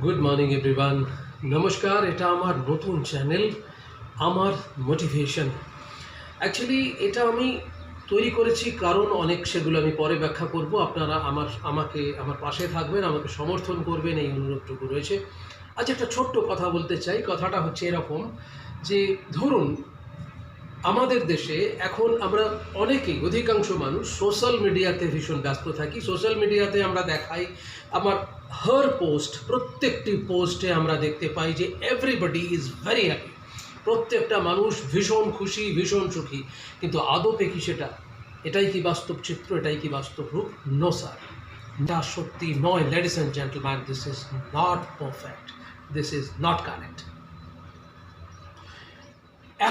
Good morning everyone. নমস্কার, এটা আমার নতুন চ্যানেল আমার মোটিভেশন। অ্যাকচুয়ালি এটা আমি তৈরি করেছি কারণ অনেক সেগুলো আমি পরে ব্যাখ্যা করব। আপনারা আমার পাশে থাকবেন, আমাকে সমর্থন করবেন, এই অনুরোধটুকু রয়েছে। আচ্ছা, একটা ছোট্ট কথা বলতে চাই। কথাটা হচ্ছে এরকম যে ধরুন আমাদের দেশে এখন আমরা অনেকেই অধিকাংশ মানুষ সোশ্যাল মিডিয়াতে ভীষণ ব্যস্ত থাকি। সোশ্যাল মিডিয়াতে আমরা দেখাই আমার প্রত্যেকটি পোস্টে আমরা দেখতে পাই যে এভরিবডি ইজ ভেরি হ্যাপি, প্রত্যেকটা মানুষ ভীষণ খুশি, ভীষণ সুখী। কিন্তু আদপে কি সেটা? এটাই কি বাস্তব চিত্র? এটাই কি বাস্তব রূপ? নো স্যার, এটা সত্যি নয়। Ladies and gentleman, this is not perfect, this is not correct.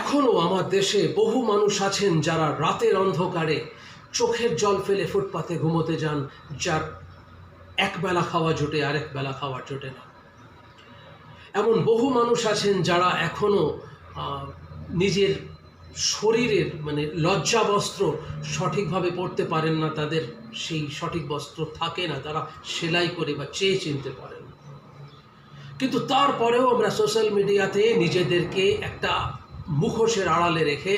এখনও আমার দেশে বহু মানুষ আছেন যারা রাতের অন্ধকারে চোখের জল ফেলে ফুটপাতে ঘুমোতে যান, যার একবেলা খাওয়া জোটে, আরেক বেলা খাওয়া জোটে না। এমন বহু মানুষ আছেন যারা এখনও নিজের শরীরের লজ্জা বস্ত্র সঠিকভাবে পরতে পারেন না, তাদের সেই সঠিক বস্ত্র থাকে না, তারা সেলাই করে বা চেয়ে চিনতে পারেন। কিন্তু তারপরেও আমরা সোশ্যাল মিডিয়াতে নিজেদেরকে একটা মুখোশের আড়ালে রেখে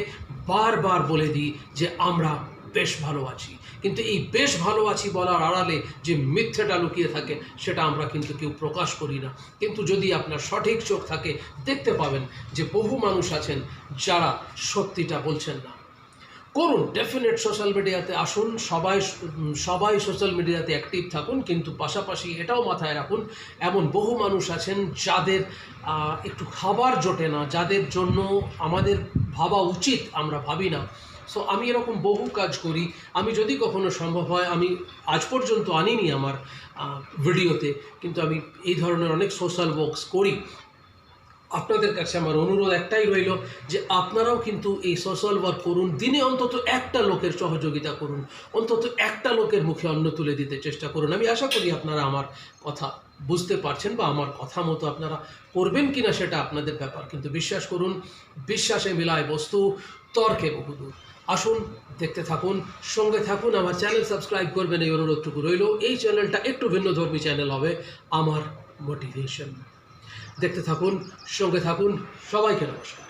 বারবার বলে দিই যে আমরা বেশ ভালো আছি। কিন্তু এই বেশ ভালো আছি বলার আড়ালে যে মিথ্যেটা লুকিয়ে থাকে সেটা আমরা কিন্তু কেউ প্রকাশ করি না। কিন্তু যদি আপনার সঠিক চোখ থাকে, দেখতে পাবেন যে বহু মানুষ আছেন যারা সত্যিটা বলছেন না। করুন, ডেফিনেট সোশ্যাল মিডিয়াতে আসুন, সবাই সোশ্যাল মিডিয়াতে অ্যাক্টিভ থাকুন, কিন্তু পাশাপাশি এটাও মাথায় রাখুন এমন বহু মানুষ আছেন যাদের একটু খাবার জোটে না, যাদের জন্য আমাদের ভাবা উচিত আমরা ভাবি না। সো আমি এরকম বহু কাজ করি। আমি যদি কখনো সম্ভব হয়, আমি আজ পর্যন্ত আনিনি আমার ভিডিওতে, কিন্তু আমি এই ধরনের অনেক সোশ্যাল ওয়ার্কস করি। আপনাদের কাছে আমার অনুরোধ একটাই রইল যে আপনারাও কিন্তু এই সোশ্যাল ওয়ার্ক করুন। দিনে অন্তত একটা লোকের সহযোগিতা করুন, অন্তত একটা লোকের মুখে অন্ন তুলে দিতে চেষ্টা করুন। আমি আশা করি আপনারা আমার কথা বুঝতে পারছেন, বা আমার কথা মতো আপনারা করবেন কিনা সেটা আপনাদের ব্যাপার। কিন্তু বিশ্বাস করুন, বিশ্বাসে মেলায় বস্তু, তর্কে বহুদূর। আসুন, দেখতে থাকুন, সঙ্গে থাকুন, আমার চ্যানেল সাবস্ক্রাইব করবেন, এই অনুরোধটুকু রইল। এই চ্যানেলটা একটু ভিন্নধর্মী চ্যানেল হবে, আমার মোটিভেশন। দেখতে থাকুন, সঙ্গে থাকুন। সবাইকে নমস্কার।